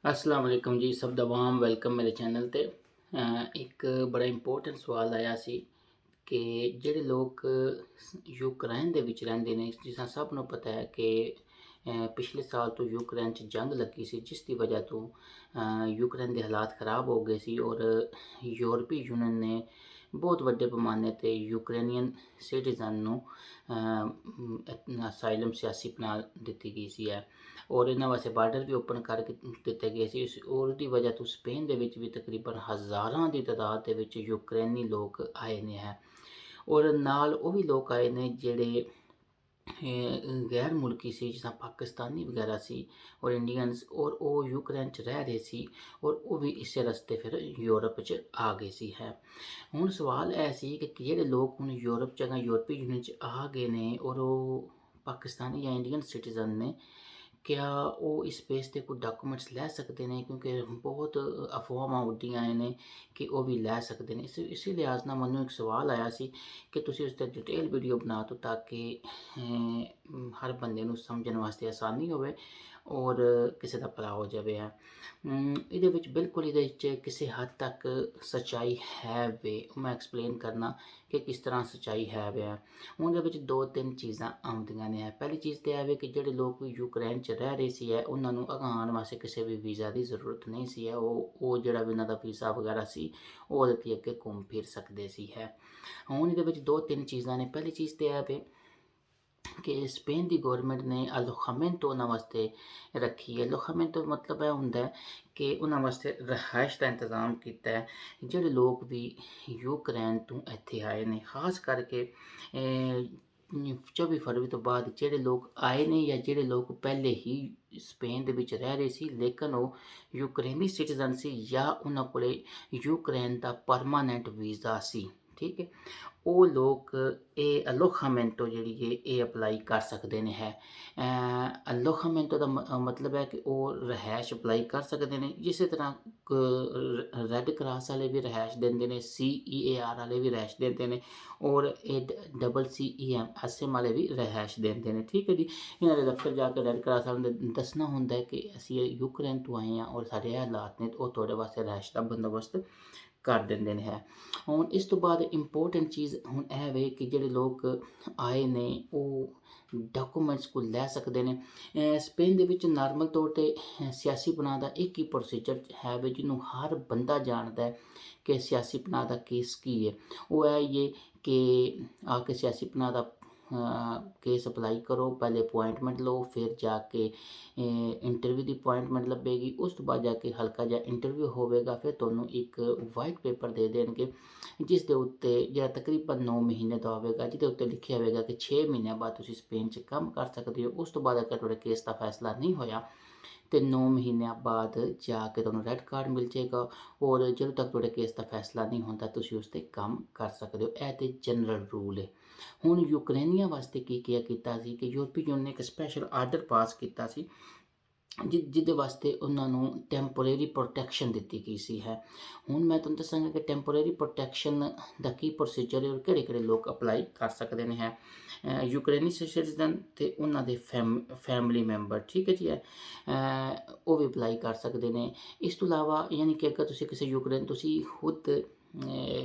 अस्सलाम वालेकुम जी, सब दा वाम वेलकम मेरे चैनल ते। एक बड़ा इंपॉर्टेंट सवाल आया सी कि ਜਿਹੜੇ ਲੋਕ ਯੂਕਰੇਨ ਦੇ ਵਿੱਚ ਰਹਿੰਦੇ ਨੇ, ਜਿਸ ਤਰ੍ਹਾਂ ਸਭ ਨੂੰ ਪਤਾ ਹੈ ਕਿ ਪਿਛਲੇ ਸਾਲ ਤੋਂ ਯੂਕਰੇਨ 'ਚ ਜੰਗ ਲੱਗੀ ਸੀ, ਜਿਸ ਦੀ ਵਜ੍ਹਾ ਤੋਂ ਯੂਕਰੇਨ ਦੇ ਹਾਲਾਤ ਖਰਾਬ ਹੋ ਗਏ ਸੀ ਔਰ ਯੂਰਪੀ ਯੂਨੀਅਨ ਨੇ ਬਹੁਤ ਵੱਡੇ ਪੈਮਾਨੇ 'ਤੇ ਯੂਕਰੇਨੀਅਨ ਸਿਟੀਜ਼ਨ ਨੂੰ ਅਸਾਈਲਮ ਸਿਆਸੀ ਪਨਾਹ ਦਿੱਤੀ ਗਈ ਸੀ ਹੈ ਔਰ ਇਹਨਾਂ ਵਾਸਤੇ ਬਾਰਡਰ ਵੀ ਓਪਨ ਕਰ ਦਿੱਤੇ ਗਏ ਸੀ ਔਰ ਉਹਦੀ ਵਜ੍ਹਾ ਤੋਂ ਸਪੇਨ ਦੇ ਵਿੱਚ ਵੀ ਤਕਰੀਬਨ ਹਜ਼ਾਰਾਂ ਦੀ ਤਾਦਾਦ ਦੇ ਵਿੱਚ ਯੂਕਰੇਨੀ ਲੋਕ ਆਏ ਨੇ ਹੈ ਔਰ ਨਾਲ ਉਹ ਵੀ ਲੋਕ ਆਏ ਨੇ ਜਿਹੜੇ ਗੈਰ ਮੁਲਕੀ ਸੀ, ਜਿਸ ਤਰ੍ਹਾਂ ਪਾਕਿਸਤਾਨੀ ਵਗੈਰਾ ਸੀ ਔਰ ਇੰਡੀਅਨਸ, ਔਰ ਉਹ ਯੂਕਰੇਨ 'ਚ ਰਹਿ ਰਹੇ ਸੀ ਔਰ ਉਹ ਵੀ ਇਸੇ ਰਸਤੇ ਫਿਰ ਯੂਰਪ 'ਚ ਆ ਗਏ ਸੀ ਹੈ। ਹੁਣ ਸਵਾਲ ਇਹ ਸੀ ਕਿ ਜਿਹੜੇ ਲੋਕ ਹੁਣ ਯੂਰਪ 'ਚ ਜਾਂ ਯੂਰਪੀ ਯੂਨੀਅਨ 'ਚ ਆ ਗਏ ਨੇ ਔਰ ਉਹ ਪਾਕਿਸਤਾਨੀ ਜਾਂ ਇੰਡੀਅਨ ਸਿਟੀਜ਼ਨ ਨੇ, क्या वो इस बेस ते कोई डॉक्यूमेंट्स लै सकते हैं, क्योंकि बहुत अफवाहां उड्डियां आए ने कि वो भी लै सकते हैं। इसी लिहाज नाल मैनूं एक सवाल आया सी कि तुसीं उस ते डिटेल वीडियो बना दो ताकि हर बंदे नूं समझण वास्ते आसानी होवे और किसी दा भला हो जावे है। ਇਹਦੇ ਵਿੱਚ ਬਿਲਕੁਲ ਇਹਦੇ ਵਿੱਚ ਕਿਸੇ ਹੱਦ ਤੱਕ ਸੱਚਾਈ ਹੈ ਵੇ, ਮੈਂ ਐਕਸਪਲੇਨ ਕਰਨਾ ਕਿ ਕਿਸ ਤਰ੍ਹਾਂ ਸੱਚਾਈ ਹੈ ਵੇ। ਉਹਦੇ ਵਿੱਚ ਦੋ ਤਿੰਨ ਚੀਜ਼ਾਂ ਆਉਂਦੀਆਂ ਨੇ। ਪਹਿਲੀ ਚੀਜ਼ ਤਾਂ ਇਹ ਵੇ ਕਿ ਜਿਹੜੇ ਲੋਕ ਯੂਕਰੇਨ 'ਚ ਰਹਿ ਰਹੇ ਸੀ ਹੈ, ਉਹਨਾਂ ਨੂੰ ਅਗਾਉਣ ਵਾਸਤੇ ਕਿਸੇ ਵੀ ਵੀਜ਼ਾ ਦੀ ਜ਼ਰੂਰਤ ਨਹੀਂ ਸੀ ਹੈ। ਉਹ ਜਿਹੜਾ ਵੀ ਉਹਨਾਂ ਦਾ ਵੀਜ਼ਾ ਵਗੈਰਾ ਸੀ ਉਹ ਉਹਦੇ 'ਤੇ ਅੱਗੇ ਘੁੰਮ ਫਿਰ ਸਕਦੇ ਸੀ ਹੈ। ਹੁਣ ਇਹਦੇ ਵਿੱਚ ਦੋ ਤਿੰਨ ਚੀਜ਼ਾਂ ਨੇ। ਪਹਿਲੀ ਚੀਜ਼ ਤਾਂ ਇਹ ਵੇ कि स्पेन की गौरमेंट ने अलोखामेंटो उन्होंने वास्ते रखी है। अलोखामेंटो मतलब यह होंगे कि उन्होंने वास्ते रहायश का इंतज़ाम किया है। जोड़े लोग भी यूक्रेन तो इत्थे आए ने, खास करके 24 फरवरी तो बाद जोड़े लोग आए ने या जोड़े लोग पहले ही स्पेन ਦੇ ਵਿੱਚ ਰਹਿ ਰਹੇ ਸੀ ਲੇਕਿਨ ਉਹ ਯੂਕਰੇਨੀ ਸਿਟੀਜ਼ਨ ਸੀ ਜਾਂ ਉਹਨਾਂ ਕੋਲੇ ਯੂਕਰੇਨ ਦਾ ਪਰਮਾਨੈਂਟ ਵੀਜ਼ਾ ਸੀ, ਠੀਕ ਹੈ, ਉਹ ਲੋਕ ਇਹ ਅਲੋਖਾਮੈਂਟੋ ਜਿਹੜੀ ਹੈ ਇਹ ਅਪਲਾਈ ਕਰ ਸਕਦੇ ਨੇ ਹੈ। ਅਲੋਖਾਮੈਂਟੋ ਦਾ ਮਤਲਬ ਹੈ ਕਿ ਉਹ ਰਿਹਾਇਸ਼ ਅਪਲਾਈ ਕਰ ਸਕਦੇ ਨੇ। ਇਸੇ ਤਰ੍ਹਾਂ ਰੈੱਡ ਕਰਾਸ ਵਾਲੇ ਵੀ ਰਿਹਾਇਸ਼ ਦਿੰਦੇ ਨੇ, CEAR ਵਾਲੇ ਵੀ ਰਿਹਾਇਸ਼ ਦਿੰਦੇ ਨੇ ਔਰ ਇਹ CEMSM ਵਾਲੇ ਵੀ ਰਿਹਾਇਸ਼ ਦਿੰਦੇ ਨੇ, ਠੀਕ ਹੈ ਜੀ। ਇਹਨਾਂ ਦੇ ਦਫ਼ਤਰ ਜਾ ਕੇ ਰੈੱਡ ਕਰਾਸ ਵਾਲਿਆਂ ਨੇ ਦੱਸਣਾ ਹੁੰਦਾ ਕਿ ਅਸੀਂ ਯੂਕਰੇਨ ਤੋਂ ਆਏ ਹਾਂ ਔਰ ਸਾਡੇ ਇਹ ਹਾਲਾਤ ਨੇ, ਉਹ ਤੁਹਾਡੇ ਵਾਸਤੇ ਰਿਹਾਇਸ਼ ਦਾ ਬੰਦੋਬਸਤ ਕਰ ਦਿੰਦੇ ਨੇ ਹੈ। ਹੁਣ ਇਸ ਤੋਂ ਬਾਅਦ ਇੰਪੋਰਟੈਂਟ ਚੀਜ਼ ਹੁਣ ਇਹ ਵੇ ਕਿ ਜਿਹੜੇ ਲੋਕ ਆਏ ਨੇ ਉਹ ਡਾਕੂਮੈਂਟਸ ਕੋ ਲੈ ਸਕਦੇ ਨੇ। ਸਪੇਨ ਦੇ ਵਿੱਚ ਨਾਰਮਲ ਤੌਰ 'ਤੇ ਸਿਆਸੀ ਪਨਾਹ ਦਾ ਇੱਕ ਹੀ ਪ੍ਰੋਸੀਜਰ ਹੈ ਵੇ ਜਿਹਨੂੰ ਹਰ ਬੰਦਾ ਜਾਣਦਾ ਹੈ ਕਿ ਸਿਆਸੀ ਪਨਾਹ ਦਾ ਕੇਸ ਕੀ ਹੈ। ਉਹ ਇਹ ਕਿ ਆ ਕੇ ਸਿਆਸੀ ਪਨਾਹ ਦਾ केस अप्लाई करो, पहले अपॉइंटमेंट लो, फिर जाके इंटरव्यू की अपॉइंटमेंट लभेगी, उस तो बाद जाके हल्का जा इंटरव्यू होगा, फिर तुहानूं एक वाइट पेपर दे देंगे जिस दे उत्ते जिहड़ा तकरीबन 9 महीने का होगा, जिहदे उत्ते लिखिया होगा कि 6 महीनों बाद तुसीं स्पेन च काम कर सकते हो। उस तो बाद अगर तुहाडे केस का फैसला नहीं होया तो 9 महीनों बाद जाके तुहानूं रैड कार्ड मिल जाएगा और जदों तक तुहाडे केस का फैसला नहीं होता तुसीं उस ते काम कर सकते हो। यह तो जनरल रूल है। हुण यूक्रेनिया वास्ते की किया सी कि यूरोपी यूनियन ने एक स्पैशल आर्डर पास किया सी जिहदे वास्ते उन्होंने टैंपोरेरी प्रोटैक्शन दी गई सी है। हुण मैं तुहानूं दस्सांगा कि टैंपोरेरी प्रोटैक्शन का की प्रोसीजर है और किहड़े लोग अप्लाई कर सकते हैं। यूक्रेनी सिटीजन ते उन्हां दे फैमिली मैंबर, ठीक है जी है, वो भी अप्लाई कर सकते हैं। इस तो इलावा यानी कि अगर तुसीं किसी यूक्रेन तुसीं खुद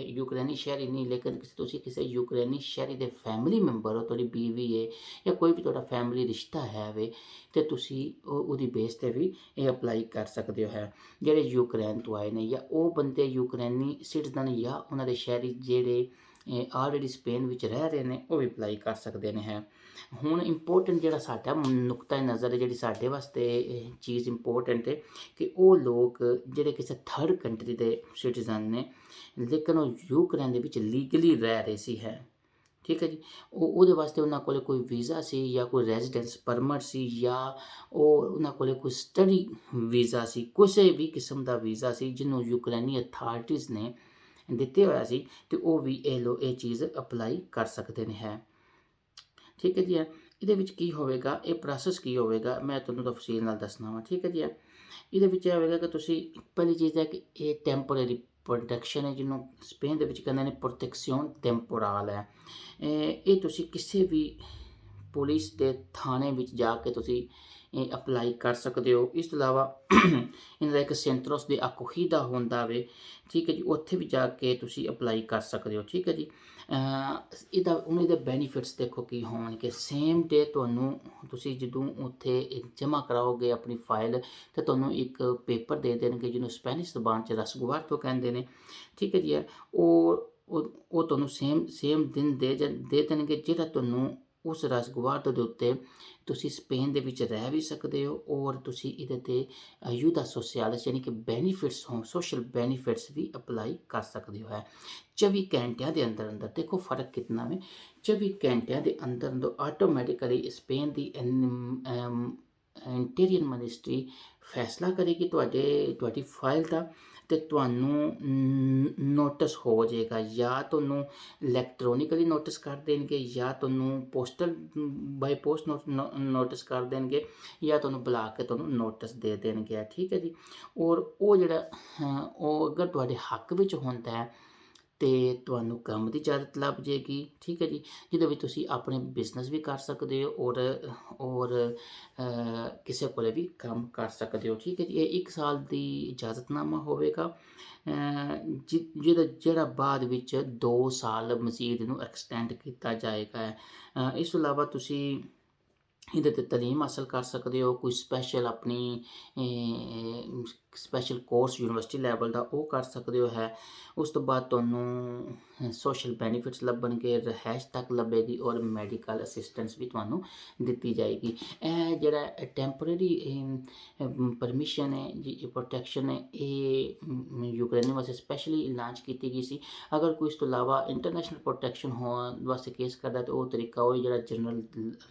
यूक्रेनी शहरी नहीं लेकिन तुसीं किसी यूक्रेनी शहरी के फैमिली मैंबर हो, तुहाडी बीवी है या कोई भी तुहाडा फैमिली रिश्ता है वे, तो तुसीं उहदी बेस ते भी ये अप्लाई कर सकते हो है। जिहड़े यूक्रेन तो आए ने या वो बंदे यूक्रेनी सिटीजन या उन्हां दे शहरी जिहड़े ऑलरेडी स्पेन विच रह रहे हैं वो भी अप्लाई कर सकते हैं। हुण इंपोर्टेंट जिहड़ा साडा नुक्ता नज़र है, जिहड़ी साडे वास्ते चीज़ इंपोर्टेंट है कि वो लोग जिहड़े किसी थर्ड कंट्री के सिटीजन ने लेकिन वो यूक्रेन दे विच लीगली रह रहे सी है, ठीक है जी। ਉਹਦੇ ਵਾਸਤੇ ਉਹਨਾਂ ਕੋਲ ਕੋਈ ਵੀਜ਼ਾ ਸੀ ਜਾਂ ਕੋਈ ਰੈਜ਼ੀਡੈਂਸ ਪਰਮਿਟ ਸੀ ਜਾਂ ਉਹਨਾਂ ਕੋਲ ਕੋਈ ਸਟੱਡੀ ਵੀਜ਼ਾ ਸੀ, ਕਿਸੇ ਵੀ ਕਿਸਮ ਦਾ ਵੀਜ਼ਾ ਸੀ ਜਿਹਨੂੰ ਯੂਕਰੇਨੀ ਅਥਾਰਟੀਜ਼ ਨੇ ਦਿੱਤੇ ਹੋਇਆ ਸੀ, ਤੇ ਉਹ ਵੀ ਇਹ ਚੀਜ਼ ਅਪਲਾਈ ਕਰ ਸਕਦੇ ਨੇ ਹੈ, ਠੀਕ ਹੈ ਜੀ। ਇਹਦੇ ਵਿੱਚ ਕੀ ਹੋਵੇਗਾ, ਇਹ ਪ੍ਰੋਸੈਸ ਕੀ ਹੋਵੇਗਾ ਮੈਂ ਤੁਹਾਨੂੰ ਤਫਸੀਲ ਨਾਲ ਦੱਸਣਾ ਵਾ, ਠੀਕ ਹੈ ਜੀ। ਇਹਦੇ ਵਿੱਚ ਇਹ ਹੋਵੇਗਾ ਕਿ ਤੁਸੀਂ ਪਹਿਲੀ ਚੀਜ਼ ਹੈ ਕਿ ਇਹ ਟੈਂਪੋਰੇਰੀ प्रोटैक्शन है जिन्होंने स्पेन के कहते हैं प्रोटैक्शन टैंपोरल है। ये तुसी किसी भी पुलिस के थाने में जाके तुसी ਅਪਲਾਈ ਕਰ ਸਕਦੇ ਹੋ। ਇਸ ਤੋਂ ਇਲਾਵਾ ਇਹਨਾਂ ਦਾ ਇੱਕ ਸੈਂਟਰੋਸ ਦੇ ਅਕੋਹੀਦਾ ਹੁੰਦਾ ਵੇ, ਠੀਕ ਹੈ ਜੀ, ਉੱਥੇ ਵੀ ਜਾ ਕੇ ਤੁਸੀਂ ਅਪਲਾਈ ਕਰ ਸਕਦੇ ਹੋ, ਠੀਕ ਹੈ ਜੀ। ਉਹਨਾਂ ਦੇ ਬੈਨੀਫਿਟਸ ਦੇਖੋ ਕੀ ਹੋਣਗੇ। ਸੇਮ ਡੇ ਤੁਹਾਨੂੰ, ਤੁਸੀਂ ਜਦੋਂ ਉੱਥੇ ਜਮ੍ਹਾਂ ਕਰਾਓਗੇ ਆਪਣੀ ਫਾਈਲ, ਤਾਂ ਤੁਹਾਨੂੰ ਇੱਕ ਪੇਪਰ ਦੇ ਦੇਣਗੇ ਜਿਹਨੂੰ ਸਪੈਨਿਸ਼ ਜ਼ਬਾਨ 'ਚ ਰਸਗੁਆਰਤੋ ਕਹਿੰਦੇ ਨੇ, ਠੀਕ ਹੈ ਜੀ। ਉਹ ਤੁਹਾਨੂੰ ਸੇਮ ਦਿਨ ਦੇ ਦੇਣਗੇ, ਜਿਹੜਾ ਤੁਹਾਨੂੰ ਉਸ ਰਸਗੁਆਰਤੋ ਦੇ ਉੱਤੇ ਤੁਸੀਂ ਸਪੇਨ ਦੇ ਵਿੱਚ ਰਹਿ ਵੀ ਸਕਦੇ ਹੋ, ਔਰ ਤੁਸੀਂ ਇਹਦੇ 'ਤੇ ਅਯੂਦਾ ਸੋਸ਼ਿਆਲਿਸ ਯਾਨੀ ਕਿ ਬੈਨੀਫਿਟਸ ਸੋਸ਼ਲ ਬੈਨੀਫਿਟਸ ਵੀ ਅਪਲਾਈ ਕਰ ਸਕਦੇ ਹੋ। 24 ਘੰਟਿਆਂ ਦੇ ਅੰਦਰ ਅੰਦਰ, ਦੇਖੋ ਫ਼ਰਕ ਕਿਤਨਾ ਵੇ, 24 ਘੰਟਿਆਂ ਦੇ ਅੰਦਰ ਅੰਦਰ ਆਟੋਮੈਟਿਕਲੀ ਸਪੇਨ ਦੀ ਇੰਟੀਰੀਅਰ ਮਿਨਿਸਟਰੀ ਫੈਸਲਾ ਕਰੇਗੀ ਤੁਹਾਡੀ ਫਾਈਲ ਦਾ, ਅਤੇ ਤੁਹਾਨੂੰ ਨੋਟਿਸ ਹੋ ਜਾਏਗਾ। ਜਾਂ ਤੁਹਾਨੂੰ ਇਲੈਕਟ੍ਰੋਨਿਕਲੀ ਨੋਟਿਸ ਕਰ ਦੇਣਗੇ, ਜਾਂ ਤੁਹਾਨੂੰ ਪੋਸਟਲ ਬਾਈ ਪੋਸਟ ਨੋਟਿਸ ਕਰ ਦੇਣਗੇ, ਜਾਂ ਤੁਹਾਨੂੰ ਬੁਲਾ ਕੇ ਤੁਹਾਨੂੰ ਨੋਟਿਸ ਦੇ ਦੇਣਗੇ, ਠੀਕ ਹੈ ਜੀ। ਔਰ ਉਹ ਜਿਹੜਾ ਉਹ ਅਗਰ ਤੁਹਾਡੇ ਹੱਕ ਵਿੱਚ ਹੁੰਦਾ ਹੈ ਅਤੇ ਤੁਹਾਨੂੰ ਕੰਮ ਦੀ ਇਜਾਜ਼ਤ ਲੱਭ ਜਾਏਗੀ, ਠੀਕ ਹੈ ਜੀ, ਜਿਹਦੇ ਵਿੱਚ ਤੁਸੀਂ ਆਪਣੇ ਬਿਜ਼ਨਸ ਵੀ ਕਰ ਸਕਦੇ ਹੋ, ਔਰ ਕਿਸੇ ਕੋਲ ਵੀ ਕੰਮ ਕਰ ਸਕਦੇ ਹੋ, ਠੀਕ ਹੈ ਜੀ। ਇਹ 1 ਸਾਲ ਦੀ ਇਜਾਜ਼ਤਨਾਮਾ ਹੋਵੇਗਾ, ਜਿਹੜਾ ਬਾਅਦ ਵਿੱਚ 2 ਸਾਲ ਮਜ਼ੀਦ ਨੂੰ ਐਕਸਟੈਂਡ ਕੀਤਾ ਜਾਏਗਾ। ਇਸ ਤੋਂ ਇਲਾਵਾ ਤੁਸੀਂ ਇਹਦੇ 'ਤੇ ਤਾਲੀਮ ਹਾਸਲ ਕਰ ਸਕਦੇ ਹੋ, ਕੋਈ ਸਪੈਸ਼ਲ ਆਪਣੀ ਸਪੈਸ਼ਲ ਕੋਰਸ ਯੂਨੀਵਰਸਿਟੀ ਲੈਵਲ ਦਾ ਉਹ ਕਰ ਸਕਦੇ ਹੋ। ਉਸ ਤੋਂ ਬਾਅਦ ਤੁਹਾਨੂੰ ਸੋਸ਼ਲ ਬੈਨੀਫਿਟਸ ਲੱਭਣਗੇ, ਰਿਹਾਇਸ਼ ਤੱਕ ਲੱਭੇਗੀ, ਔਰ ਮੈਡੀਕਲ ਅਸਿਸਟੈਂਸ ਵੀ ਤੁਹਾਨੂੰ ਦਿੱਤੀ ਜਾਏਗੀ। ਇਹ ਜਿਹੜਾ ਟੈਂਪਰੇਰੀ ਪਰਮਿਸ਼ਨ ਹੈ ਜੀ, ਪ੍ਰੋਟੈਕਸ਼ਨ ਹੈ, ਇਹ ਯੂਕਰੇਨੀਅਨ ਵਾਸਤੇ ਸਪੈਸ਼ਲੀ ਲਾਂਚ ਕੀਤੀ ਗਈ ਸੀ। ਅਗਰ ਕੋਈ ਇਸ ਤੋਂ ਇਲਾਵਾ ਇੰਟਰਨੈਸ਼ਨਲ ਪ੍ਰੋਟੈਕਸ਼ਨ ਹੋਣ ਵਾਸਤੇ ਕੇਸ ਕਰਦਾ, ਤਾਂ ਉਹ ਤਰੀਕਾ ਉਹ ਜਿਹੜਾ ਜਨਰਲ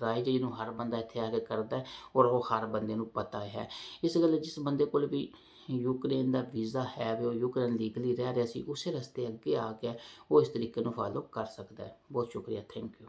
ਰਾਈਟ ਜਿਹਨੂੰ ਹਰ ਬੰਦਾ ਇੱਥੇ ਆ ਕੇ ਕਰਦਾ ਹੈ, ਔਰ ਉਹ ਹਰ ਬੰਦੇ ਨੂੰ ਪਤਾ ਹੈ। ਇਸ ਗੱਲ ਜਿਸ ਬੰਦੇ ਕੋਲ ਵੀ ਯੂਕਰੇਨ ਦਾ ਵੀਜ਼ਾ ਹੈ ਵੇ, ਉਹ ਯੂਕਰੇਨ ਲੀਗਲੀ ਰਹਿ ਰਿਹਾ ਸੀ, ਉਸੇ ਰਸਤੇ ਅੱਗੇ ਆ ਗਿਆ, ਉਹ ਇਸ ਤਰੀਕੇ ਨੂੰ ਫਾਲੋ ਕਰ ਸਕਦਾ ਹੈ। ਬਹੁਤ ਸ਼ੁਕਰੀਆ, ਥੈਂਕ ਯੂ।